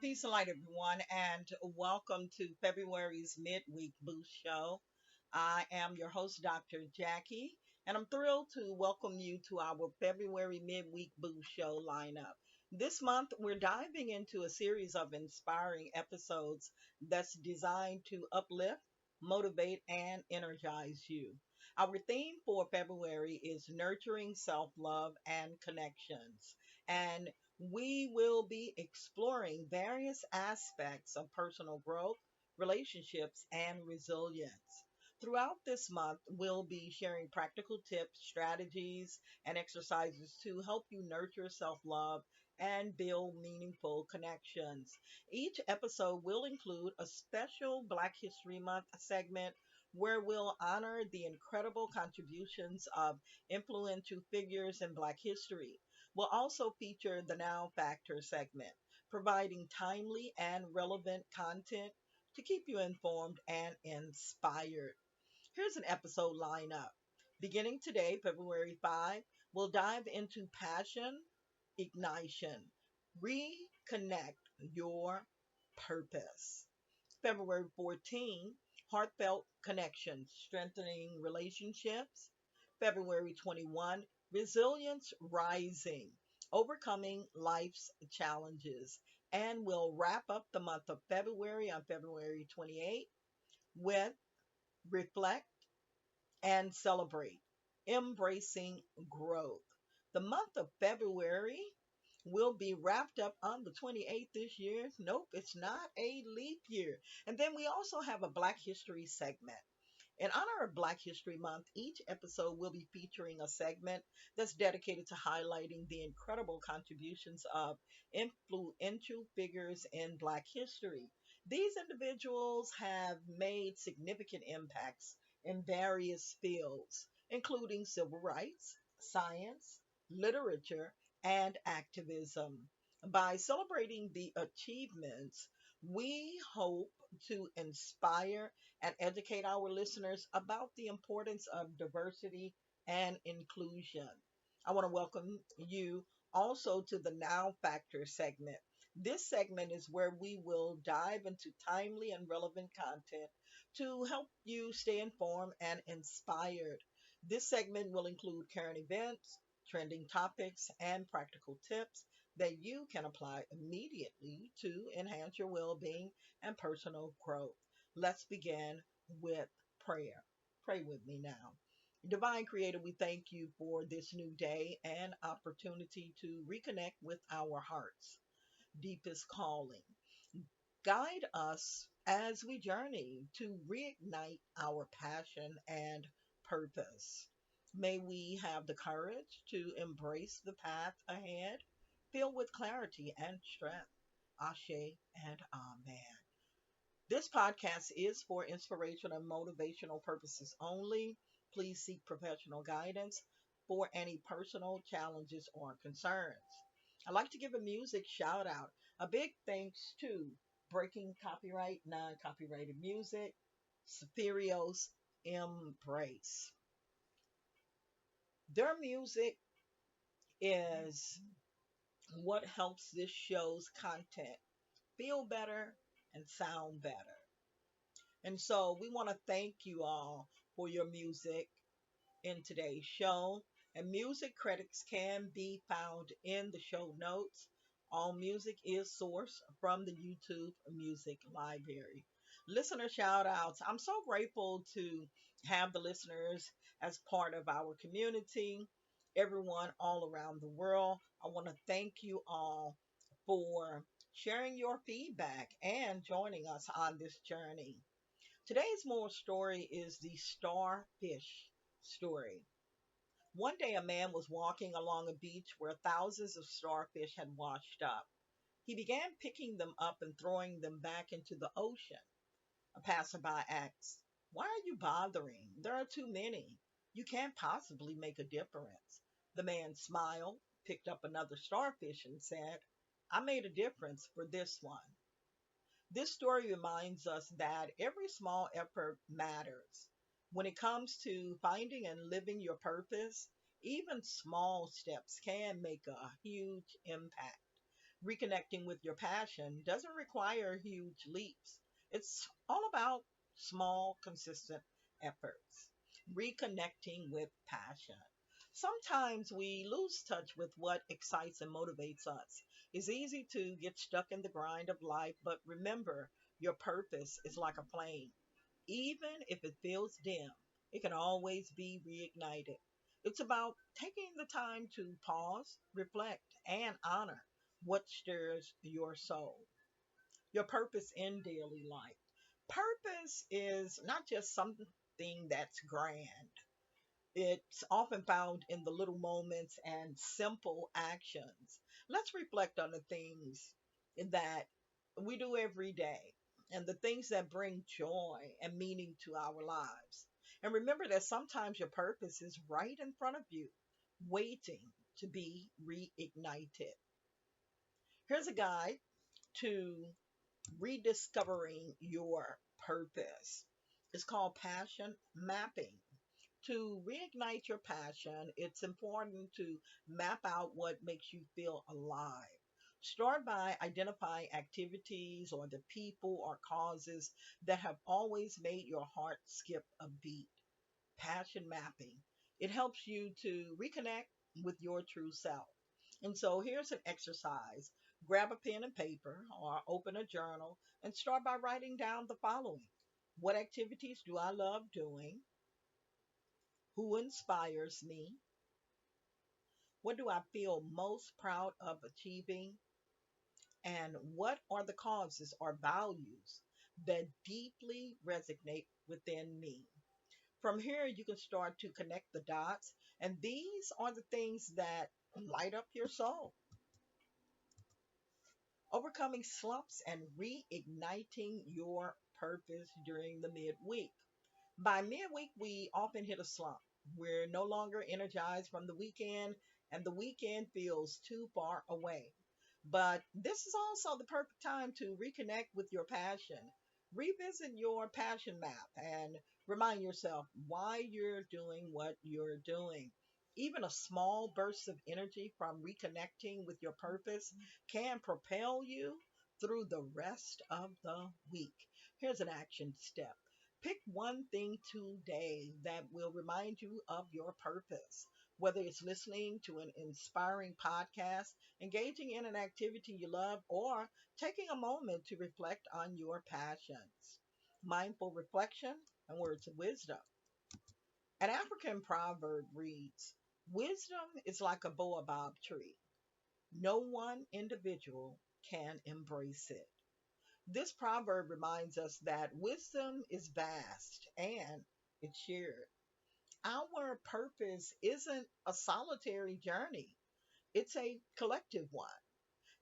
Peace and light, everyone, and welcome to February's Midweek Boost Show. I am your host, Dr. Jackie, and I'm thrilled to welcome you to our February Midweek Boost Show lineup. This month, we're diving into a series of inspiring episodes that's designed to uplift, motivate, and energize you. Our theme for February is nurturing self love and connections. And we will be exploring various aspects of personal growth, relationships, and resilience. Throughout this month, we'll be sharing practical tips, strategies, and exercises to help you nurture self love and build meaningful connections. Each episode will include a special Black History Month segment where we'll honor the incredible contributions of influential figures in Black history. We'll also feature the Now Factor segment, providing timely and relevant content to keep you informed and inspired. Here's an episode lineup. Beginning today, February 5, we'll dive into passion, ignition, reconnect your purpose. February 14, heartfelt connections, strengthening relationships. February 21, resilience rising, overcoming life's challenges. And we'll wrap up the month of February on February 28 with reflect and celebrate, embracing growth. The month of February will be wrapped up on the 28th this year. Nope, it's not a leap year. And then we also have a Black History segment. In honor of Black History Month, each episode will be featuring a segment that's dedicated to highlighting the incredible contributions of influential figures in Black history. These individuals have made significant impacts in various fields, including civil rights, science, literature, and activism. By celebrating the achievements, we hope to inspire and educate our listeners about the importance of diversity and inclusion. I want to welcome you also to the Now Factor segment. This segment is where we will dive into timely and relevant content to help you stay informed and inspired. This segment will include current events, trending topics, and practical tips that you can apply immediately to enhance your well being and personal growth. Let's begin with prayer. Pray with me now. Divine Creator, we thank you for this new day and opportunity to reconnect with our heart's deepest calling. Guide us as we journey to reignite our passion and purpose. May we have the courage to embrace the path ahead, filled with clarity and strength. Ashe and Amen. This podcast is for inspirational and motivational purposes only. Please seek professional guidance for any personal challenges or concerns. I'd like to give a music shout out. A big thanks to Breaking Copyright, Non Copyrighted Music, Superior's Embrace. Their music is what helps this show's content feel better and sound better. And so we want to thank you all for your music in today's show. And music credits can be found in the show notes. All music is sourced from the YouTube Music Library. Listener shout outs. I'm so grateful to have the listeners as part of our community, everyone all around the world. I want to thank you all for sharing your feedback and joining us on this journey. Today's moral story is the starfish story. One day, a man was walking along a beach where thousands of starfish had washed up. He began picking them up and throwing them back into the ocean. A passerby asked, "Why are you bothering? There are too many. You can't possibly make a difference." The man smiled, picked up another starfish, and said, "I made a difference for this one." This story reminds us that every small effort matters. When it comes to finding and living your purpose, even small steps can make a huge impact. Reconnecting with your passion doesn't require huge leaps. It's all about small, consistent efforts. Reconnecting with passion. Sometimes we lose touch with what excites and motivates us. It's easy to get stuck in the grind of life, but remember, your purpose is like a flame. Even if it feels dim, it can always be reignited. It's about taking the time to pause, reflect, and honor what stirs your soul, your purpose in daily life. Purpose is not just something that's grand. It's often found in the little moments and simple actions. Let's reflect on the things that we do every day and the things that bring joy and meaning to our lives. And remember that sometimes your purpose is right in front of you, waiting to be reignited. Here's a guide to rediscovering your purpose. It's called passion mapping. To reignite your passion, it's important to map out what makes you feel alive. Start by identifying activities or the people or causes that have always made your heart skip a beat. Passion mapping. It helps you to reconnect with your true self. And so here's an exercise. Grab a pen and paper or open a journal and start by writing down the following. What activities do I love doing? Who inspires me? What do I feel most proud of achieving? And what are the causes or values that deeply resonate within me? From here, you can start to connect the dots, and these are the things that light up your soul. Overcoming slumps and reigniting your purpose during the midweek. By midweek, we often hit a slump. We're no longer energized from the weekend, and the weekend feels too far away. But this is also the perfect time to reconnect with your passion. Revisit your passion map and remind yourself why you're doing what you're doing. Even a small burst of energy from reconnecting with your purpose can propel you through the rest of the week. Here's an action step. Pick one thing today that will remind you of your purpose. Whether it's listening to an inspiring podcast, engaging in an activity you love, or taking a moment to reflect on your passions. Mindful reflection and words of wisdom. An African proverb reads, wisdom is like a baobab tree. No one individual can embrace it. This proverb reminds us that wisdom is vast and it's shared. Our purpose isn't a solitary journey, it's a collective one.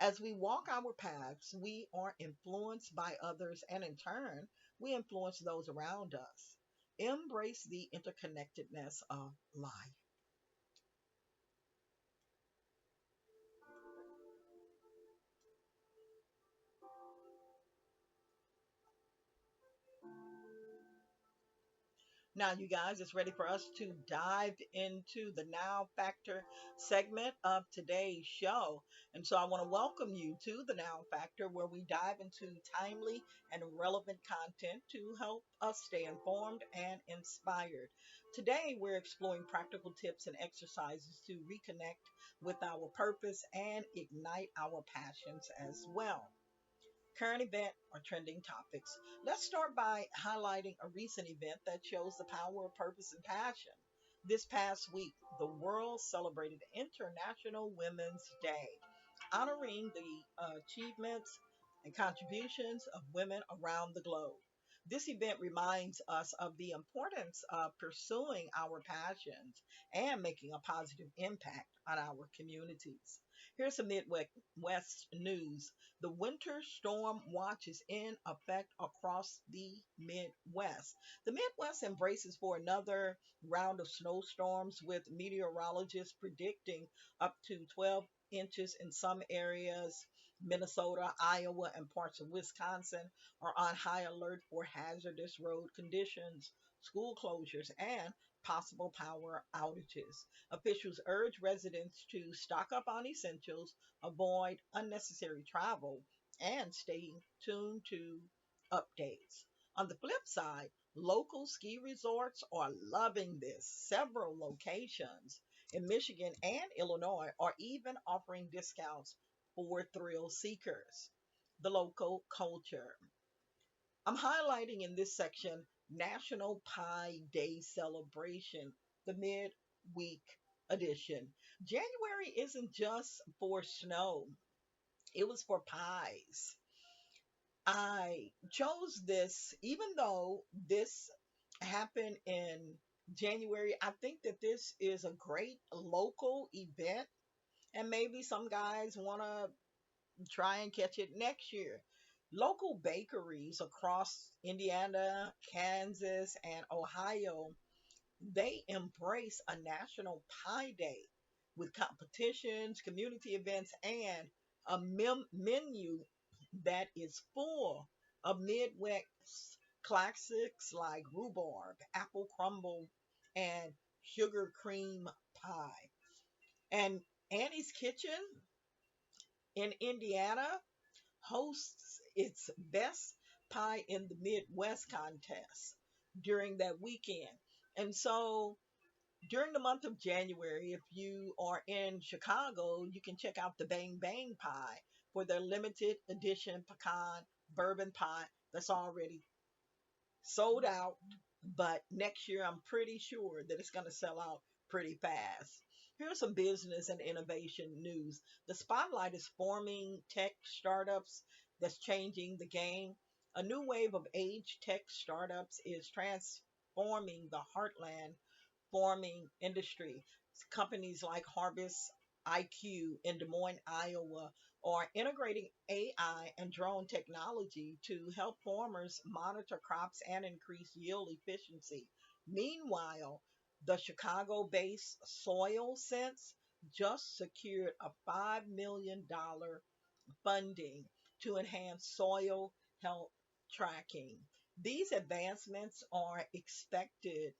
As we walk our paths, we are influenced by others, and in turn, we influence those around us. Embrace the interconnectedness of life. Now, you guys, it's ready for us to dive into the Now Factor segment of today's show. And so I want to welcome you to the Now Factor, where we dive into timely and relevant content to help us stay informed and inspired. Today, we're exploring practical tips and exercises to reconnect with our purpose and ignite our passions as well. Current event or trending topics. Let's start by highlighting a recent event that shows the power of purpose and passion. This past week, the world celebrated International Women's Day, honoring the achievements and contributions of women around the globe. This event reminds us of the importance of pursuing our passions and making a positive impact on our communities. Here's some Midwest news. The winter storm watch is in effect across the Midwest. The Midwest embraces for another round of snowstorms, with meteorologists predicting up to 12 inches in some areas. Minnesota, Iowa, and parts of Wisconsin are on high alert for hazardous road conditions, school closures, and possible power outages. Officials urge residents to stock up on essentials, avoid unnecessary travel, and stay tuned to updates. On the flip side, local ski resorts are loving this. Several locations in Michigan and Illinois are even offering discounts for thrill seekers. The local culture. I'm highlighting in this section National Pie Day celebration, the midweek edition. January isn't just for snow, it was for pies. I chose this even though this happened in January. I think that this is a great local event, and maybe some guys want to try and catch it next year. Local bakeries across Indiana, Kansas, and Ohio, they embrace a national pie day with competitions, community events, and a menu that is full of Midwest classics like rhubarb, apple crumble, and sugar cream pie. And Annie's Kitchen in Indiana hosts its Best Pie in the Midwest contest during that weekend. And so during the month of January, if you are in Chicago, you can check out the Bang Bang Pie for their limited edition pecan bourbon pie that's already sold out. But next year, I'm pretty sure that it's going to sell out pretty fast. Here's some business and innovation news. The spotlight is forming tech startups that's changing the game. A new wave of age tech startups is transforming the heartland farming industry. Companies like Harvest IQ in Des Moines, Iowa, are integrating AI and drone technology to help farmers monitor crops and increase yield efficiency. Meanwhile, the Chicago based Soil Sense just secured a $5 million funding to enhance soil health tracking. These advancements are expected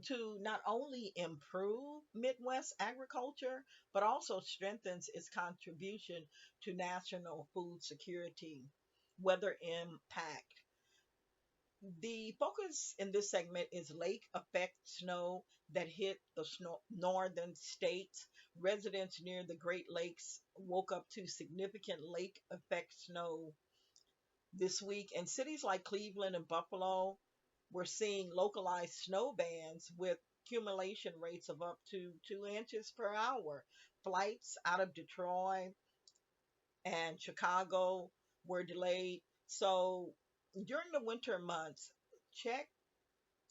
to not only improve Midwest agriculture, but also strengthens its contribution to national food security. Weather impact. The focus in this segment is lake effect snow that hit the northern states. Residents near the Great Lakes woke up to significant lake effect snow this week. In cities like Cleveland and Buffalo, we're seeing localized snow bands with accumulation rates of up to 2 inches per hour. Flights out of Detroit and Chicago were delayed. So during the winter months, check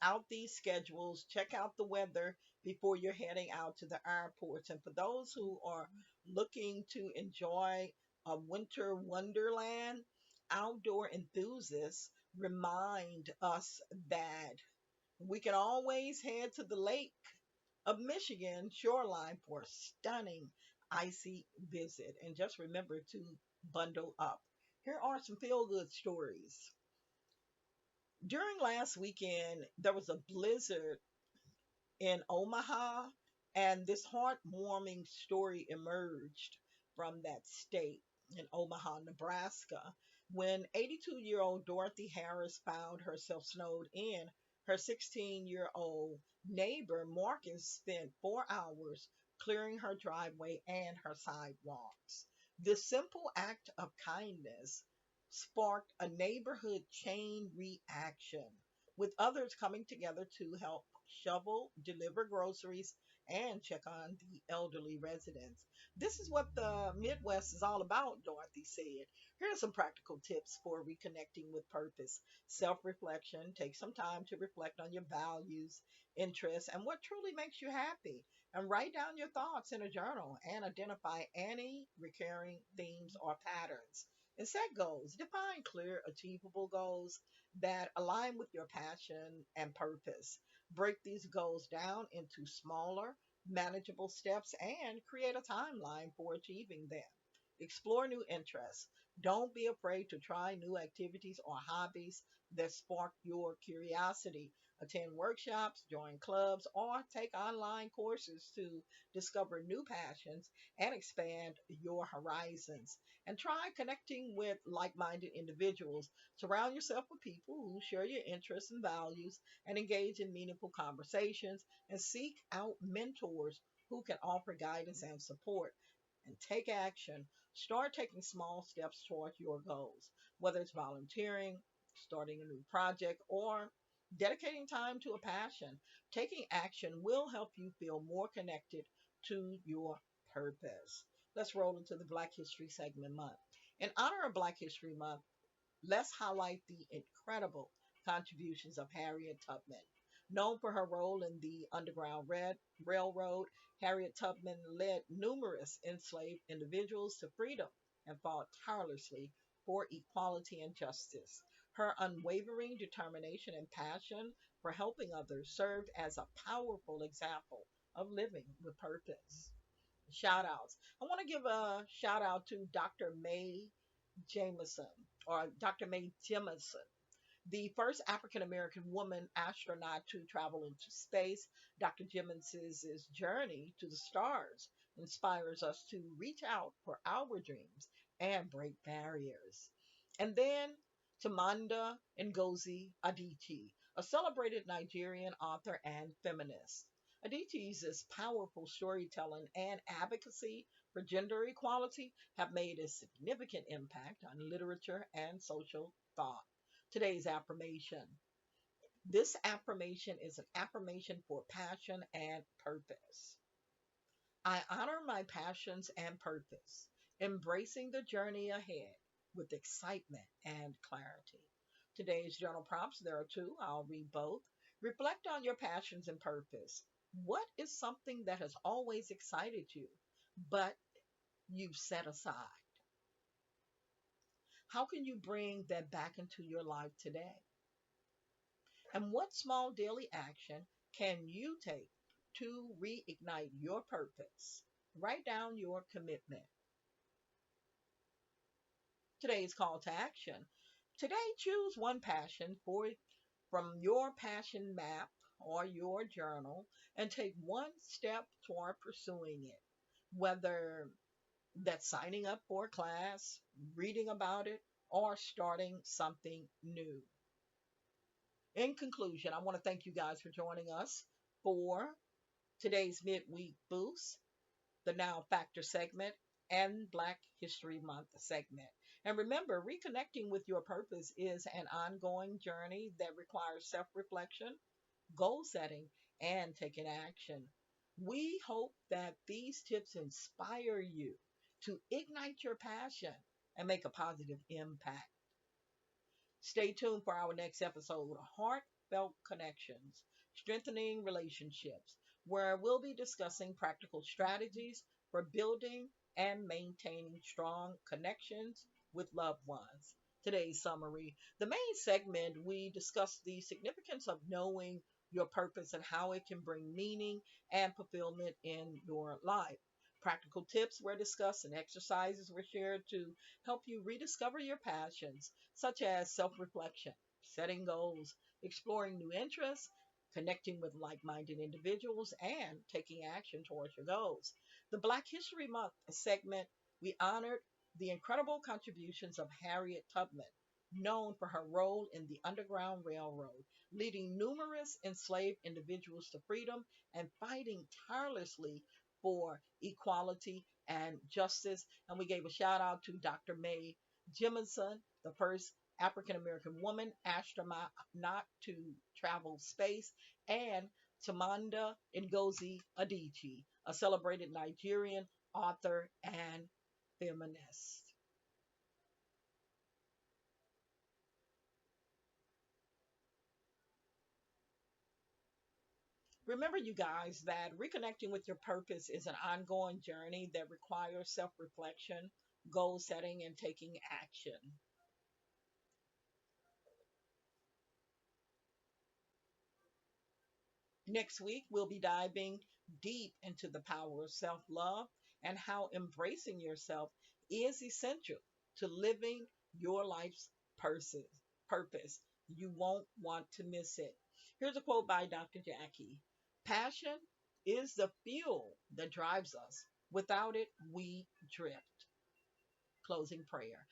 out these schedules, check out the weather before you're heading out to the airports. And for those who are looking to enjoy a winter wonderland, outdoor enthusiasts remind us that we can always head to the Lake of Michigan shoreline for a stunning icy visit. And just remember to bundle up. Here are some feel good stories. During last weekend, there was a blizzard in Omaha, and this heartwarming story emerged from that state in Omaha, Nebraska, when 82-year-old Dorothy Harris found herself snowed in. Her 16-year-old neighbor Marcus spent 4 hours clearing her driveway and her sidewalks. This simple act of kindness sparked a neighborhood chain reaction, with others coming together to help shovel, deliver groceries, and check on the elderly residents. This is what the Midwest is all about, Dorothy said. Here are some practical tips for reconnecting with purpose. Self reflection. Take some time to reflect on your values, interests, and what truly makes you happy. And write down your thoughts in a journal and identify any recurring themes or patterns. And set goals. Define clear, achievable goals that align with your passion and purpose. Break these goals down into smaller, manageable steps and create a timeline for achieving them. Explore new interests. Don't be afraid to try new activities or hobbies that spark your curiosity. attend workshops, join clubs, or take online courses to discover new passions and expand your horizons. And try connecting with like minded individuals. Surround yourself with people who share your interests and values and engage in meaningful conversations, and seek out mentors who can offer guidance and support. And take action. Start taking small steps towards your goals, whether it's volunteering, starting a new project, or dedicating time to a passion. Taking action will help you feel more connected to your purpose. Let's roll into the Black History segment month. In honor of Black History Month, let's highlight the incredible contributions of Harriet Tubman. Known for her role in the Underground Railroad, Harriet Tubman led numerous enslaved individuals to freedom and fought tirelessly for equality and justice. Her unwavering determination and passion for helping others served as a powerful example of living with purpose. Shout outs. I want to give a shout out to Dr. Mae Jameson or Dr. Mae Jemison, the first African American woman astronaut to travel into space. Dr. Jeminson's journey to the stars inspires us to reach out for our dreams and break barriers. And then Tamanda Ngozi Adichie, a celebrated Nigerian author and feminist. Adichie's powerful storytelling and advocacy for gender equality have made a significant impact on literature and social thought. Today's affirmation. This affirmation is an affirmation for passion and purpose. I honor my passions and purpose, embracing the journey ahead with excitement and clarity. Today's journal prompts, there are two. I'll read both. Reflect on your passions and purpose. What is something that has always excited you, but you've set aside? How can you bring that back into your life today? And what small daily action can you take to reignite your purpose? Write down your commitment. Today's call to action. Today, choose one passion from your passion map or your journal and take one step toward pursuing it. Whether that's signing up for a class, reading about it, or starting something new. In conclusion, I want to thank you guys for joining us for today's midweek boost, the Now Factor segment, and Black History Month segment. And remember, reconnecting with your purpose is an ongoing journey that requires self reflection, goal setting, and taking action. We hope that these tips inspire you to ignite your passion and make a positive impact. Stay tuned for our next episode, Heartfelt Connections, Strengthening Relationships, where we'll be discussing practical strategies for building and maintaining strong connections with loved ones. Today's summary. The main segment, we discuss the significance of knowing your purpose and how it can bring meaning and fulfillment in your life. Practical tips were discussed and exercises were shared to help you rediscover your passions, such as self reflection, setting goals, exploring new interests, connecting with like minded individuals, and taking action towards your goals. The Black History Month segment, we honored the incredible contributions of Harriet Tubman, known for her role in the Underground Railroad, leading numerous enslaved individuals to freedom and fighting tirelessly for equality and justice. And we gave a shout out to Dr. Mae Jemison, the first African American woman astronaut not to travel space, and Tamanda Ngozi Adichie, a celebrated Nigerian author and feminist. Remember, you guys, that reconnecting with your purpose is an ongoing journey that requires self reflection, goal setting, and taking action. Next week, we'll be diving deep into the power of self love and how embracing yourself is essential to living your life's purpose. You won't want to miss it. Here's a quote by Dr. Jackie. Passion is the fuel that drives us. Without it, we drift. Closing prayer.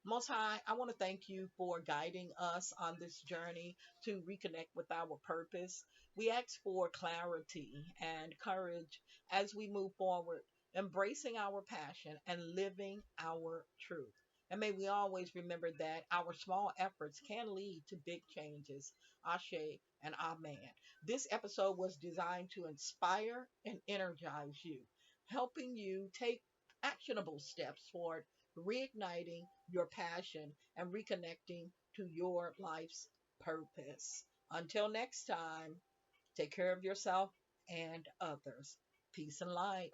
Most High, I want to thank you for guiding us on this journey to reconnect with our purpose. We ask for clarity and courage as we move forward, embracing our passion and living our truth. And may we always remember that our small efforts can lead to big changes. Ashe and Amen. This episode was designed to inspire and energize you, helping you take actionable steps toward reigniting your passion and reconnecting to your life's purpose. Until next time, take care of yourself and others. Peace and light.